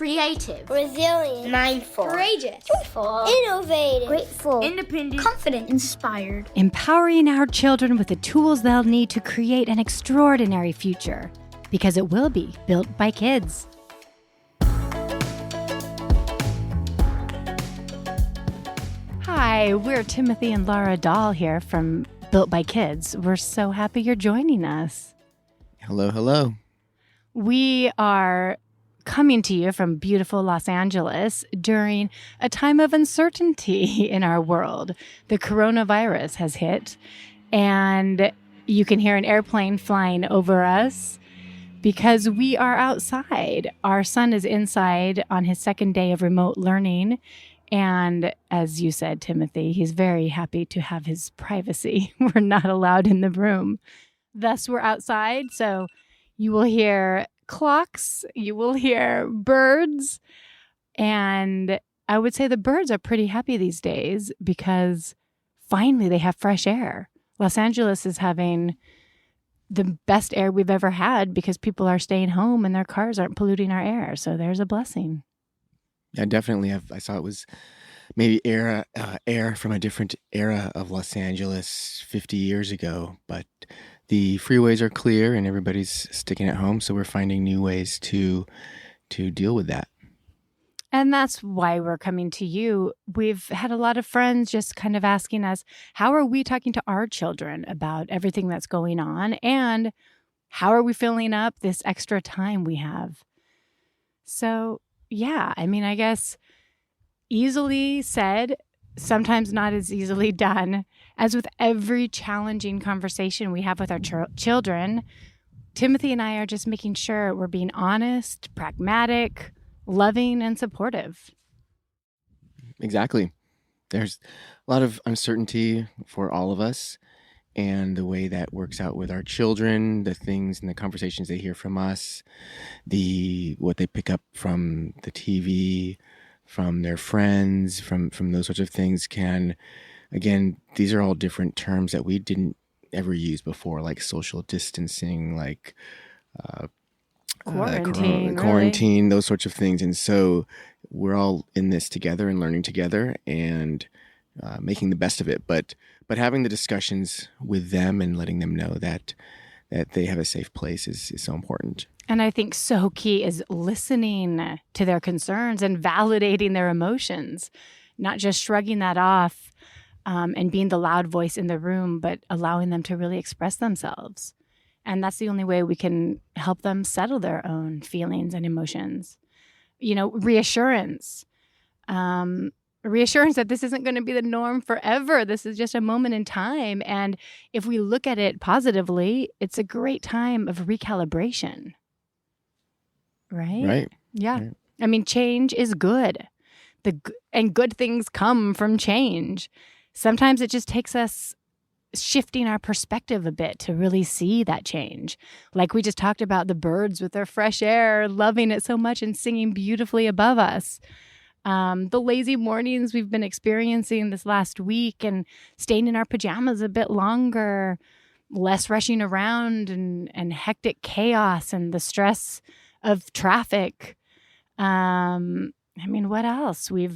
creative, resilient, mindful, courageous, joyful, innovative, grateful, independent, confident, inspired. Empowering our children with the tools they'll need to create an extraordinary future, because it will be built by kids. Hi, we're Timothy and Laura Dahl here from Built by Kids. We're so happy you're joining us. Hello, hello. We are coming to you from beautiful Los Angeles during a time of uncertainty in our world. The coronavirus has hit, and you can hear an airplane flying over us because we are outside. Our son is inside on his second day of remote learning. And as you said, Timothy, he's very happy to have his privacy. We're not allowed in the room. Thus, we're outside, so you will hear clocks, you will hear birds, and I would say the birds are pretty happy these days because finally they have fresh air. Los Angeles is having the best air we've ever had because people are staying home and their cars aren't polluting our air, so there's a blessing. Yeah, definitely. I saw it was maybe air from a different era of Los Angeles 50 years ago, but the freeways are clear and everybody's sticking at home, so we're finding new ways to deal with that. And that's why we're coming to you. We've had a lot of friends just kind of asking us, how are we talking to our children about everything that's going on? And how are we filling up this extra time we have? So, yeah, I mean, I guess easily said, sometimes not as easily done. As with every challenging conversation we have with our children, Timothy and I are just making sure we're being honest, pragmatic, loving, and supportive. Exactly. There's a lot of uncertainty for all of us, and the way that works out with our children, the things and the conversations they hear from us, what they pick up from the TV, from their friends, from those sorts of things can, again, these are all different terms that we didn't ever use before, like social distancing, like Quarantine, those sorts of things. And so we're all in this together and learning together and making the best of it. But having the discussions with them and letting them know that they have a safe place is so important. And I think so key is listening to their concerns and validating their emotions, not just shrugging that off and being the loud voice in the room, but allowing them to really express themselves. And that's the only way we can help them settle their own feelings and emotions. You know, reassurance. Reassurance that this isn't going to be the norm forever. This is just a moment in time. And if we look at it positively, it's a great time of recalibration. Right? Right. Yeah. Right. I mean, change is good. And good things come from change. Sometimes it just takes us shifting our perspective a bit to really see that change. Like we just talked about the birds with their fresh air, loving it so much and singing beautifully above us. The lazy mornings we've been experiencing this last week and staying in our pajamas a bit longer, less rushing around and hectic chaos and the stress of traffic. I mean, what else? We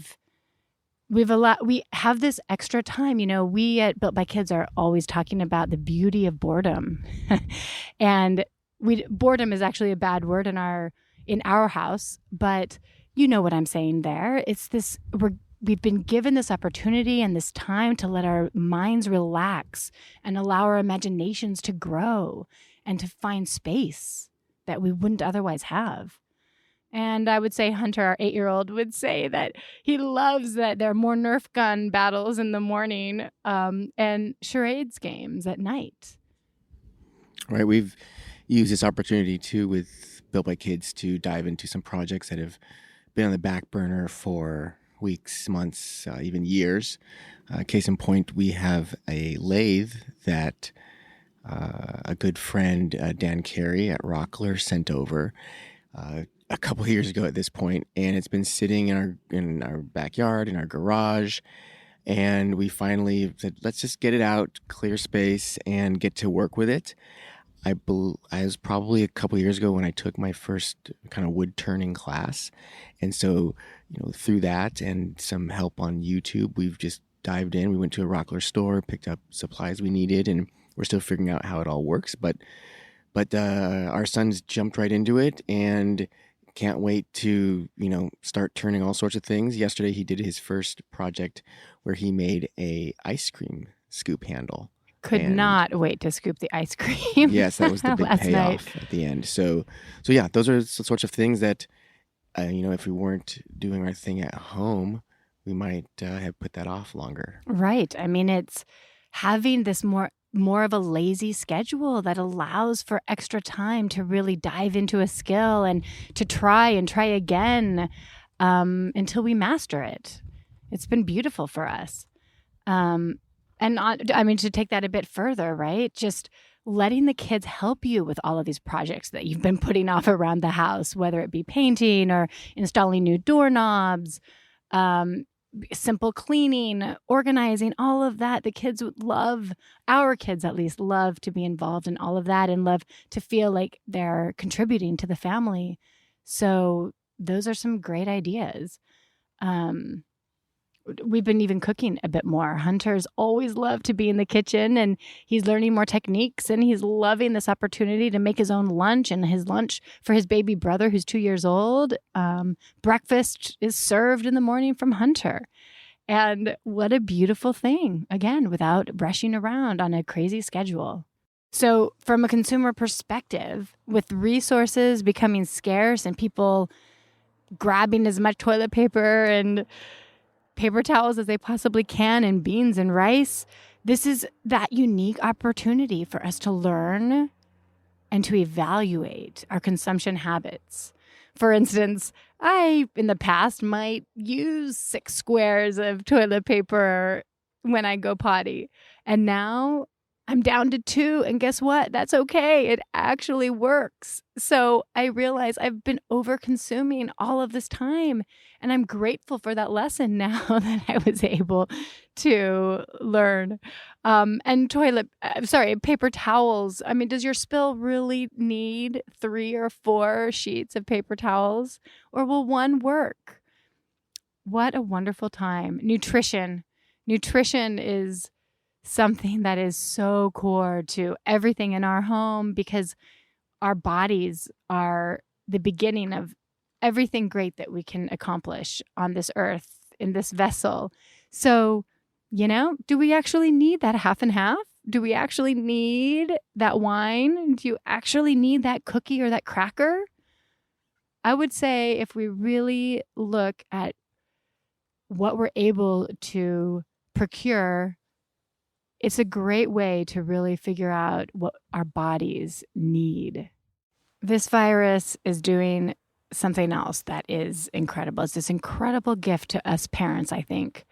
have this extra time. You know, we at Built by Kids are always talking about the beauty of boredom. And boredom is actually a bad word in our house, but you know what I'm saying there. It's this, we've been given this opportunity and this time to let our minds relax and allow our imaginations to grow and to find space that we wouldn't otherwise have. And I would say Hunter, our 8-year-old, would say that he loves that there are more Nerf gun battles in the morning and charades games at night. Right. We've used this opportunity too with Built by Kids to dive into some projects that have been on the back burner for weeks, months, even years. Case in point, we have a lathe that a good friend, Dan Carey at Rockler, sent over a couple of years ago at this point, and it's been sitting in our backyard, in our garage, and we finally said, let's just get it out, clear space, and get to work with it. I was probably a couple years ago when I took my first kind of wood turning class. And so, through that and some help on YouTube, we've just dived in. We went to a Rockler store, picked up supplies we needed, and we're still figuring out how it all works. But our son's jumped right into it and can't wait to, start turning all sorts of things. Yesterday, he did his first project where he made a ice cream scoop handle. Could And not wait to scoop the ice cream. yes, that was the big last night. payoff at the end. So yeah, those are the sorts of things that, if we weren't doing our thing at home, we might have put that off longer. Right. I mean, it's having this more of a lazy schedule that allows for extra time to really dive into a skill and to try and try again until we master it. It's been beautiful for us. To take that a bit further, right? Just letting the kids help you with all of these projects that you've been putting off around the house, whether it be painting or installing new doorknobs, simple cleaning, organizing, all of that. The kids would love, our kids at least, love to be involved in all of that and love to feel like they're contributing to the family. So those are some great ideas. We've been even cooking a bit more. Hunter's always loved to be in the kitchen, and he's learning more techniques, and he's loving this opportunity to make his own lunch and his lunch for his baby brother who's 2 years old. Breakfast is served in the morning from Hunter. And what a beautiful thing, again, without rushing around on a crazy schedule. So from a consumer perspective, with resources becoming scarce and people grabbing as much toilet paper and paper towels as they possibly can, and beans and rice, this is that unique opportunity for us to learn and to evaluate our consumption habits. For instance, I, in the past, might use 6 squares of toilet paper when I go potty. And now I'm down to 2. And guess what? That's okay. It actually works. So I realize I've been over consuming all of this time. And I'm grateful for that lesson now that I was able to learn. And paper towels. I mean, does your spill really need 3 or 4 sheets of paper towels? Or will one work? What a wonderful time. Nutrition. Nutrition is something that is so core to everything in our home because our bodies are the beginning of everything great that we can accomplish on this earth, in this vessel. So, do we actually need that half and half? Do we actually need that wine? Do you actually need that cookie or that cracker? I would say if we really look at what we're able to procure, it's a great way to really figure out what our bodies need. This virus is doing something else that is incredible. It's this incredible gift to us parents, I think.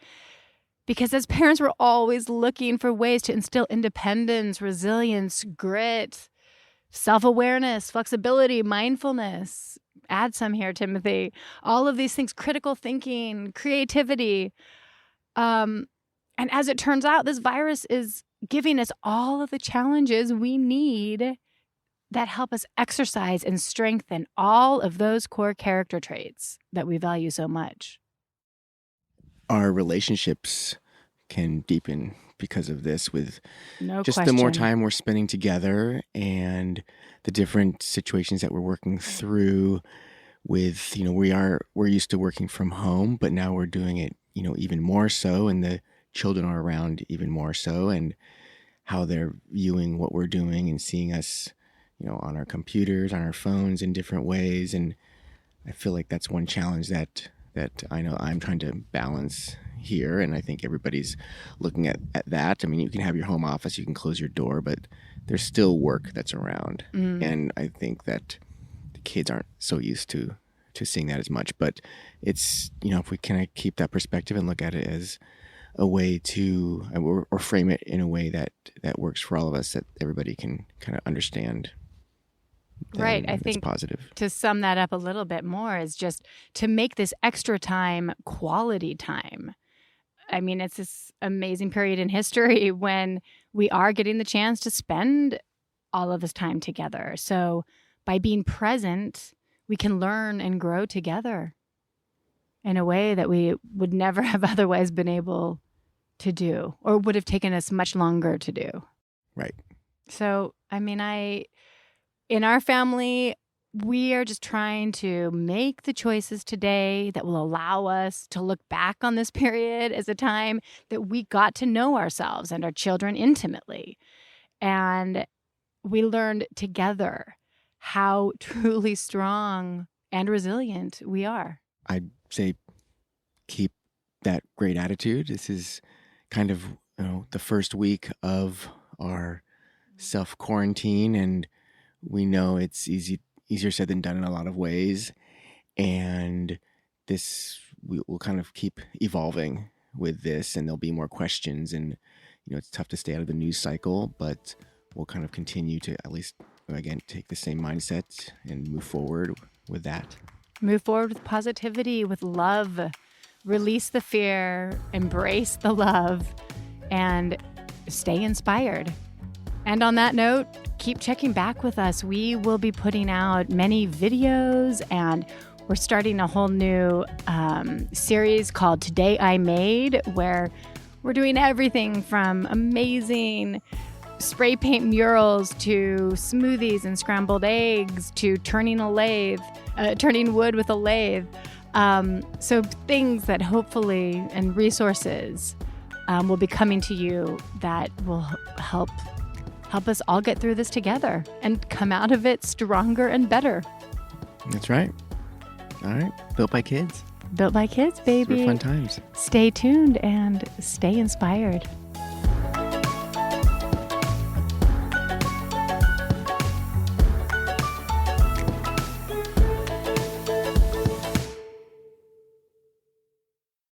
Because as parents, we're always looking for ways to instill independence, resilience, grit, self-awareness, flexibility, mindfulness. Add some here, Timothy. All of these things, critical thinking, creativity. And as it turns out, this virus is giving us all of the challenges we need that help us exercise and strengthen all of those core character traits that we value so much. Our relationships can deepen because of this with just question. the more time we're spending together and the different situations that we're working through with, we're used to working from home, but now we're doing it, even more so, and the children are around even more so, and how they're viewing what we're doing and seeing us, on our computers, on our phones in different ways. And I feel like that's one challenge that I know I'm trying to balance here. And I think everybody's looking at that. I mean, you can have your home office, you can close your door, but there's still work that's around. And I think that the kids aren't so used to seeing that as much. But it's, if we kind of keep that perspective and look at it as a way to, or frame it in a way that works for all of us, that everybody can kind of understand. Right. I think positive. To sum that up a little bit more is just to make this extra time quality time. I mean, it's this amazing period in history when we are getting the chance to spend all of this time together. So by being present, we can learn and grow together in a way that we would never have otherwise been able to do, or would have taken us much longer to do. Right. So, I mean, in our family, we are just trying to make the choices today that will allow us to look back on this period as a time that we got to know ourselves and our children intimately. And we learned together how truly strong and resilient we are. I'd say keep that great attitude. This is kind of, the first week of our self-quarantine, and we know it's easier said than done in a lot of ways. And we will kind of keep evolving with this, and there'll be more questions, and it's tough to stay out of the news cycle, but we'll kind of continue to at least, again, take the same mindset and move forward with that. Move forward with positivity, with love. Release the fear, embrace the love, and stay inspired. And on that note, keep checking back with us. We will be putting out many videos, and we're starting a whole new series called Today I Made, where we're doing everything from amazing spray paint murals to smoothies and scrambled eggs to turning wood with a lathe. So things that hopefully, and resources will be coming to you that will help us all get through this together and come out of it stronger and better. That's right. All right. Built by kids. Built by kids, baby. Super fun times. Stay tuned and stay inspired.